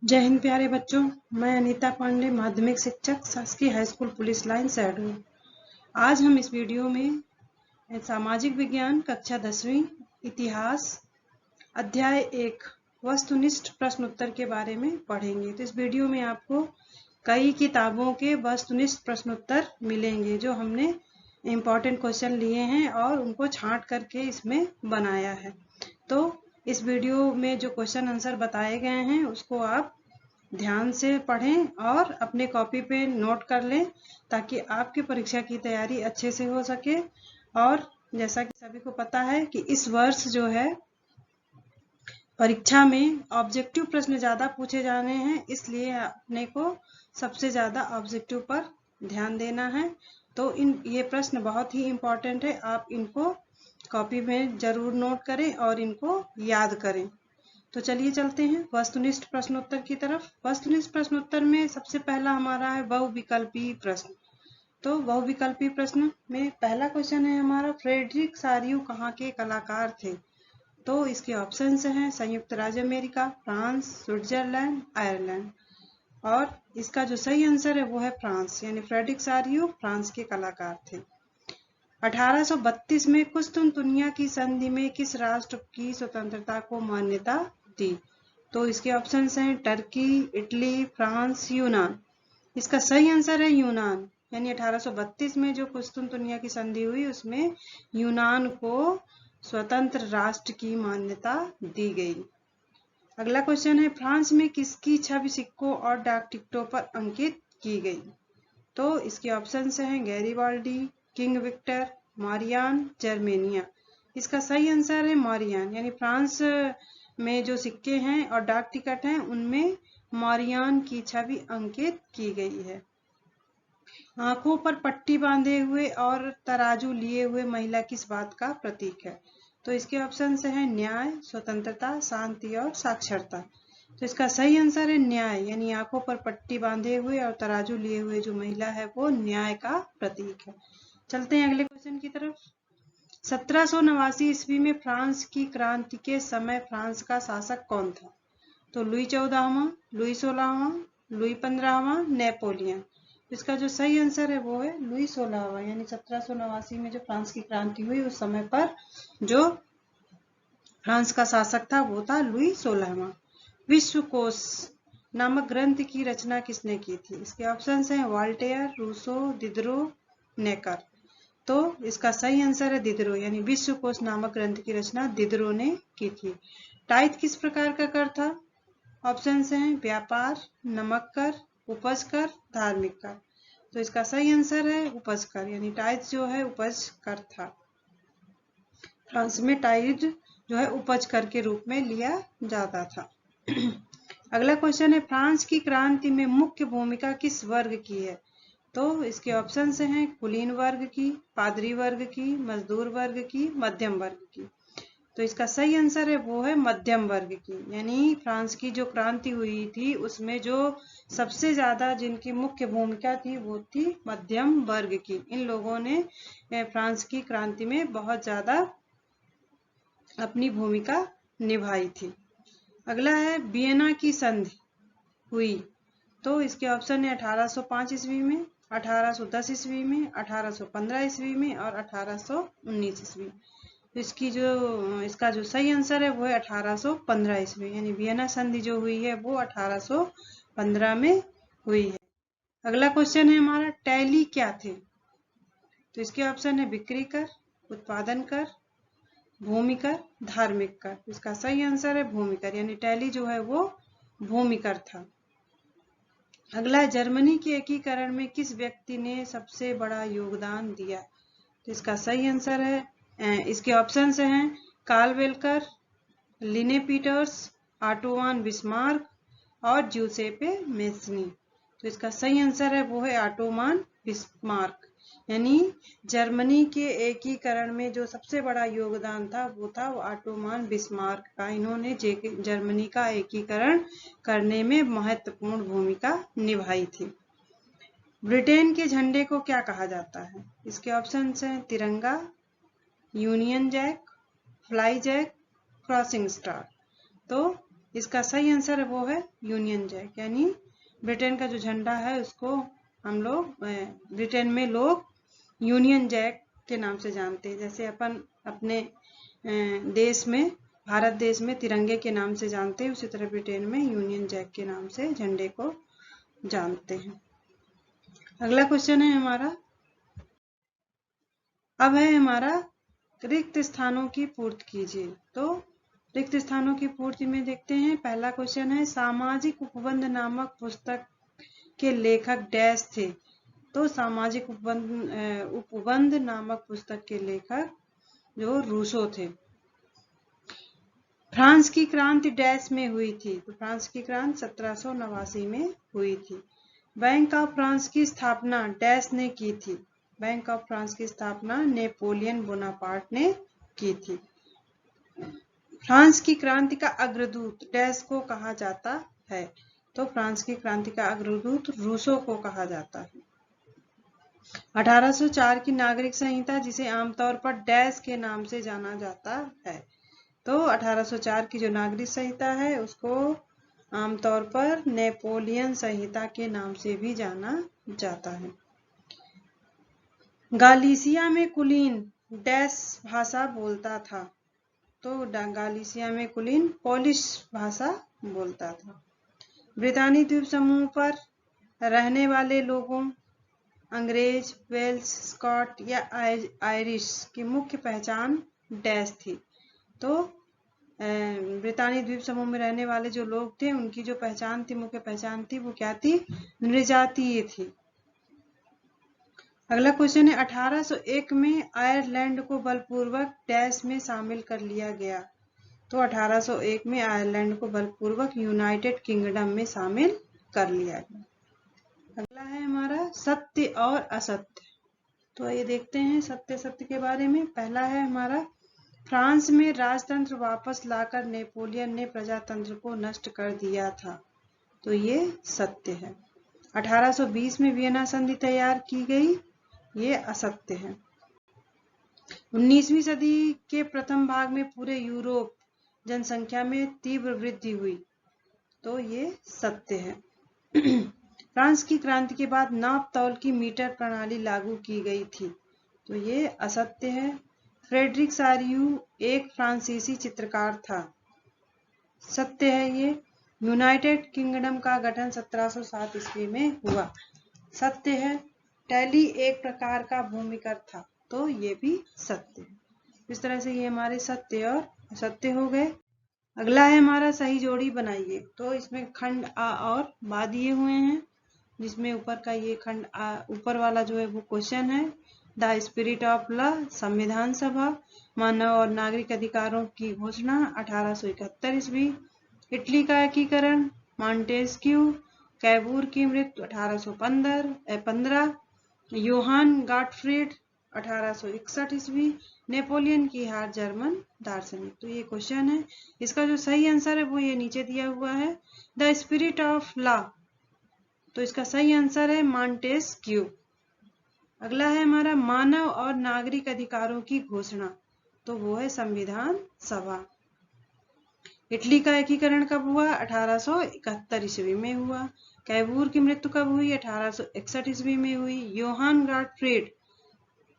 जय हिंद प्यारे बच्चों। मैं अनीता पांडे, माध्यमिक शिक्षक, शासकीय हाई स्कूल पुलिस लाइन सैडू। आज हम इस वीडियो में सामाजिक विज्ञान कक्षा 10वीं इतिहास अध्याय 1 वस्तुनिष्ठ प्रश्न उत्तर के बारे में पढ़ेंगे। तो इस वीडियो में आपको कई किताबों के वस्तुनिष्ठ प्रश्न उत्तर मिलेंगे जो हमने इम्पोर्टेंट क्वेश्चन लिए हैं और उनको छांट करके इसमें बनाया है। तो इस वीडियो में जो क्वेश्चन आंसर बताए गए हैं उसको आप ध्यान से पढ़ें और अपने कॉपी पे नोट कर लें ताकि आपकी परीक्षा की तैयारी अच्छे से हो सके। और जैसा कि सभी को पता है कि इस वर्ष जो है परीक्षा में ऑब्जेक्टिव प्रश्न ज़्यादा पूछे जाने हैं, इसलिए अपने को सबसे ज़्यादा ऑब्जेक्टिव पर ध्यान देना है। तो ये प्रश्न बहुत ही इम्पोर्टेंट है, आप इनको कॉपी में ज़रूर नोट करें और इनको याद करें। तो चलिए चलते हैं वस्तुनिष्ठ प्रश्नोत्तर की तरफ। वस्तुनिष्ठ प्रश्नोत्तर में सबसे पहला हमारा है बहुविकल्पी प्रश्न। तो बहुविकल्पी प्रश्न में पहला क्वेश्चन है हमारा, फ्रेडरिक सारियू कहाँ के कलाकार थे? तो इसके ऑप्शंस हैं संयुक्त राज्य अमेरिका, फ्रांस, स्विट्जरलैंड, आयरलैंड। और इसका जो सही आंसर है वो है फ्रांस, यानी फ्रेडरिक सारियू फ्रांस के कलाकार थे। 1832 में कुस्तुनतुनिया की संधि में किस राष्ट्र की स्वतंत्रता को मान्यता दी? तो इसके ऑप्शंस हैं टर्की, इटली, फ्रांस, यूनान। इसका सही आंसर है यूनान, यानी 1832 में जो कुस्तुनतुनिया की संधि हुई उसमें यूनान को स्वतंत्र राष्ट्र की मान्यता दी गई। अगला क्वेश्चन है, फ्रांस में किसकी छवि सिक्कों और डाक टिकटों पर अंकित की गई? तो इसके ऑप्शंस हैं Garibaldi, King Victor, Marianne, Germania. इसका सही आंसर है मारियान, यानी फ्रांस में जो सिक्के हैं और डाक टिकट हैं उनमें मारियान की छवि अंकित की गई है। आंखों पर पट्टी बांधे हुए और तराजू लिए हुए महिला किस बात का प्रतीक है? तो इसके ऑप्शंस हैं न्याय, स्वतंत्रता, शांति और साक्षरता। तो इसका सही आंसर है न्याय, यानी आंखों पर पट्टी बांधे हुए और तराजू लिए हुए जो महिला है वो न्याय का प्रतीक है। चलते हैं अगले क्वेश्चन की तरफ। 1789 ईस्वी में फ्रांस की क्रांति के समय फ्रांस का शासक कौन था? तो लुई 14वां, लुई 16वां, लुई 15वां, नेपोलियन। इसका जो सही आंसर है वो है लुई 16वां, यानी 1789 में जो फ्रांस की क्रांति हुई उस समय पर जो फ्रांस का शासक था वो था लुई 16वां। विश्वकोश नामक ग्रंथ की रचना किसने की थी? इसके ऑप्शंस हैं वॉल्टेयर, रूसो, दिदरो, नेकर। तो इसका सही आंसर है दिदरो, यानी विश्वकोश नामक ग्रंथ की रचना दिदरो ने की थी। टाइथ किस प्रकार का कर था? ऑप्शंस हैं व्यापार, नमक कर, उपज कर, धार्मिक कर। तो इसका सही आंसर है उपज कर, यानी टाइथ जो है उपज कर था। फ्रांस में टाइथ जो है उपज कर के रूप में लिया जाता था। अगला क्वेश्चन है, फ्रांस की क्रांति में मुख्य भूमिका किस वर्ग की है? तो इसके ऑप्शंस हैं कुलीन वर्ग की, पादरी वर्ग की, मजदूर वर्ग की, मध्यम वर्ग की। तो इसका सही आंसर है वो है मध्यम वर्ग की, यानी फ्रांस की जो क्रांति हुई थी उसमें जो सबसे ज्यादा जिनकी मुख्य भूमिका थी वो थी मध्यम वर्ग की। इन लोगों ने फ्रांस की क्रांति में बहुत ज्यादा अपनी भूमिका निभाई थी। अगला है वियना की संधि हुई, तो इसके ऑप्शन है 1805 ईस्वी में, 1810 ईस्वी में, 1815 ईस्वी में और 1819 ईस्वी। इसका जो सही आंसर है वो है 1815 ईस्वी, यानी वियना संधि जो हुई है वो 1815 में हुई है। अगला क्वेश्चन है हमारा, टैली क्या थे? तो इसके ऑप्शन है बिक्री कर, उत्पादन कर, भूमि कर, धार्मिक कर। इसका सही आंसर है भूमि कर, यानी टैली जो है वो भूमि कर था। अगला है जर्मनी के एकीकरण में किस व्यक्ति ने सबसे बड़ा योगदान दिया? तो इसका सही आंसर है, इसके ऑप्शंस हैं कार्ल वेलकर, लिने पीटर्स, ऑटोवान बिस्मार्क और ज्यूसेपे मेस्नी। तो इसका सही आंसर है वो है ऑटोमान बिस्मार्क, यानी जर्मनी के एकीकरण में जो सबसे बड़ा योगदान था वो था ऑटोमान बिस्मार्क का। इन्होंने जर्मनी का एकीकरण करने में महत्वपूर्ण भूमिका निभाई थी। ब्रिटेन के झंडे को क्या कहा जाता है? इसके ऑप्शंस हैं Tiranga, Union Jack, fly jack, crossing star. तो इसका सही आंसर वो है यूनियन जैक, यानी ब्रिटेन का जो झंडा है उसको हम लोग ब्रिटेन में लोग यूनियन जैक के नाम से जानते हैं। जैसे अपन अपने देश में, भारत देश में तिरंगे के नाम से जानते हैं, उसी तरह ब्रिटेन में यूनियन जैक के नाम से झंडे को जानते हैं। अगला क्वेश्चन है हमारा, अब है हमारा रिक्त स्थानों की पूर्ति कीजिए। तो रिक्त स्थानों की पूर्ति में देखते हैं, पहला क्वेश्चन है सामाजिक उपबंध नामक पुस्तक के लेखक डैश थे। तो सामाजिक उपबंध नामक पुस्तक के लेखक जो रूसो थे। फ्रांस की क्रांति डैश में हुई थी। तो फ्रांस की क्रांति 1789 में हुई थी। बैंक ऑफ फ्रांस की स्थापना डैश ने की थी। बैंक ऑफ फ्रांस की स्थापना नेपोलियन बोनापार्ट ने की थी। फ्रांस की क्रांति का अग्रदूत डैश को कहा जाता है। तो फ्रांस की क्रांति का अग्रदूत रूसो को कहा जाता है। 1804 की नागरिक संहिता, जिसे आमतौर पर डैश के नाम से जाना जाता है। तो 1804 की जो नागरिक संहिता है उसको आमतौर पर नेपोलियन संहिता के नाम से भी जाना जाता है। गालिसिया में कुलीन डैश भाषा बोलता था। तो गालिसिया में कुलीन पोलिश भाषा बोलता था। ब्रितानी द्वीप समूह पर रहने वाले लोगों अंग्रेज, वेल्स, स्कॉट या आयरिश की मुख्य पहचान डैश थी। तो ब्रितानी द्वीप समूह में रहने वाले जो लोग थे उनकी जो पहचान थी, मुख्य पहचान थी, वो क्या थी? नृजातीय थी। अगला क्वेश्चन है 1801 में आयरलैंड को बलपूर्वक डैश में शामिल कर लिया गया। तो 1801 में आयरलैंड को बलपूर्वक यूनाइटेड किंगडम में शामिल कर लिया गया। अगला है हमारा सत्य और असत्य। तो ये देखते हैं सत्य सत्य के बारे में। पहला है हमारा, फ्रांस में राजतंत्र वापस लाकर नेपोलियन ने प्रजातंत्र को नष्ट कर दिया था। तो ये सत्य है। 1820 में वियना संधि तैयार की गई, ये असत्य है। 19वीं सदी के प्रथम भाग में पूरे यूरोप जनसंख्या में तीव्र वृद्धि हुई। तो ये सत्य है। फ्रांस की क्रांति के बाद नाप तौल की मीटर प्रणाली लागू की गई थी। तो ये असत्य है। फ्रेडरिक सारियू एक फ्रांसीसी चित्रकार था। सत्य है ये। यूनाइटेड किंगडम का गठन 1707 ईस्वी में हुआ। सत्य है। टैली एक प्रकार का भूमिकर था। तो ये भी सत्य है। इस तरह से ये हमारे सत्य और असत्य हो गए। अगला है हमारा सही जोड़ी बनाइए। तो इसमें खंड आ और बा दिए हुए हैं, जिसमें ऊपर का ये खंड आ, ऊपर वाला जो है वो क्वेश्चन है, द स्पिरिट ऑफ लॉ, संविधान सभा, मानव और नागरिक अधिकारों की घोषणा 1871 ईस्वी, इटली का एकीकरण, मॉन्टेस्क्यू, कैबूर की मृत्यु 1815, योहान गॉटफ्रीड 1861 ईस्वी, नेपोलियन की हार जर्मन दार्शनिक। तो ये क्वेश्चन है। इसका जो सही आंसर है वो ये नीचे दिया हुआ है, द स्पिरिट ऑफ लॉ। तो इसका सही आंसर है मॉन्टेस्क्यू। अगला है हमारा मानव और नागरिक अधिकारों की घोषणा। तो वो है संविधान सभा। इटली का एकीकरण कब हुआ? 1871 ईस्वी में हुआ। कैबूर की मृत्यु कब हुई? 1861 ईस्वी में हुई। योहान गॉटफ्रीड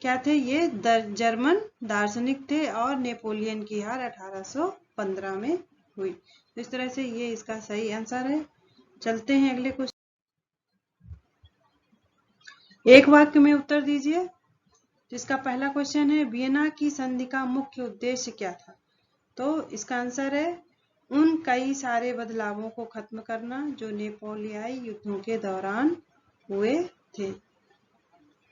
क्या थे? ये जर्मन दार्शनिक थे। और नेपोलियन की हार 1815 में हुई। तो इस तरह से ये इसका सही आंसर है। चलते हैं अगले क्वेश्चन। एक वाक्य में उत्तर दीजिए। जिसका पहला क्वेश्चन है, वियना की संधि का मुख्य उद्देश्य क्या था? तो इसका आंसर है उन कई सारे बदलावों को खत्म करना जो नेपोलियाई युद्धों के दौरान हुए थे।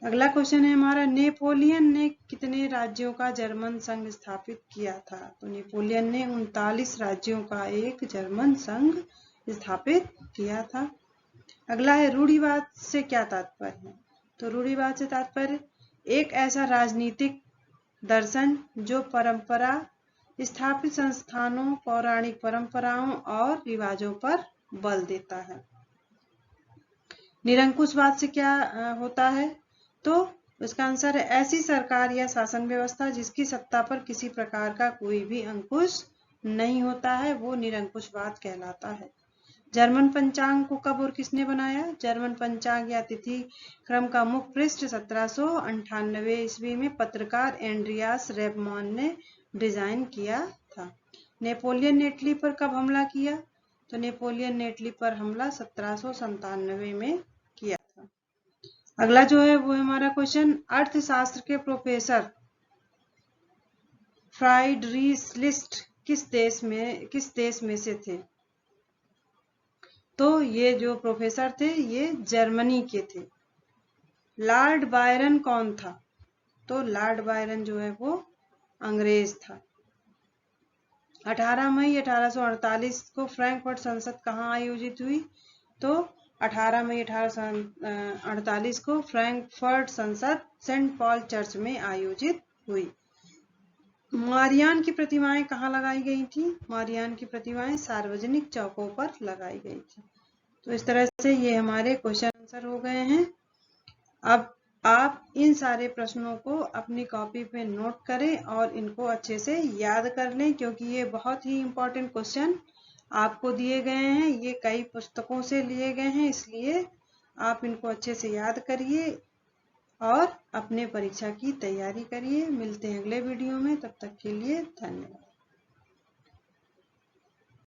अगला क्वेश्चन है हमारा, नेपोलियन ने कितने राज्यों का जर्मन संघ स्थापित किया था? तो नेपोलियन ने 39 राज्यों का एक जर्मन संघ स्थापित किया था। अगला है, रूढ़िवाद से क्या तात्पर्य है? तो रूढ़िवाद से तात्पर्य एक ऐसा राजनीतिक दर्शन जो परंपरा स्थापित संस्थानों, पौराणिक परंपराओं और रिवाजों पर बल देता है। निरंकुशवाद से क्या होता है? तो इसका आंसर है ऐसी सरकार या शासन व्यवस्था जिसकी सत्ता पर किसी प्रकार का कोई भी अंकुश नहीं होता है वो निरंकुशवाद कहलाता है। जर्मन पंचांग को कब और किसने बनाया? जर्मन पंचांग या तिथि क्रम का मुख्य पृष्ठ 1798 ईस्वी में पत्रकार एंड्रियास रेबमॉन ने डिजाइन किया था। नेपोलियन ने इटली पर कब हमला किया? तो नेपोलियन ने इटली पर हमला 1797 में किया था। अगला जो है वो हमारा क्वेश्चन, अर्थशास्त्र के प्रोफेसर फ्राइडरिश लिस्ट किस देश में से थे? तो ये जो प्रोफेसर थे ये जर्मनी के थे। लॉर्ड बायरन कौन था? तो लॉर्ड बायरन जो है वो अंग्रेज था। 18 मई 1848 को फ्रैंकफर्ट संसद कहाँ आयोजित हुई? तो 18 मई 1848 को फ्रैंकफर्ट संसद सेंट पॉल चर्च में आयोजित हुई। मारियान की प्रतिमाएं कहाँ लगाई गई थी? मारियान की प्रतिमाएं सार्वजनिक चौकों पर लगाई गई थी। तो इस तरह से ये हमारे क्वेश्चन आंसर हो गए हैं। अब आप इन सारे प्रश्नों को अपनी कॉपी पे नोट करें और इनको अच्छे से याद कर लें, क्योंकि ये बहुत ही इम्पोर्टेंट क्वेश्चन आपको दिए गए हैं। ये कई पुस्तकों से लिए गए हैं, इसलिए आप इनको अच्छे से याद करिए और अपने परीक्षा की तैयारी करिए। मिलते हैं अगले वीडियो में, तब तक के लिए धन्यवाद।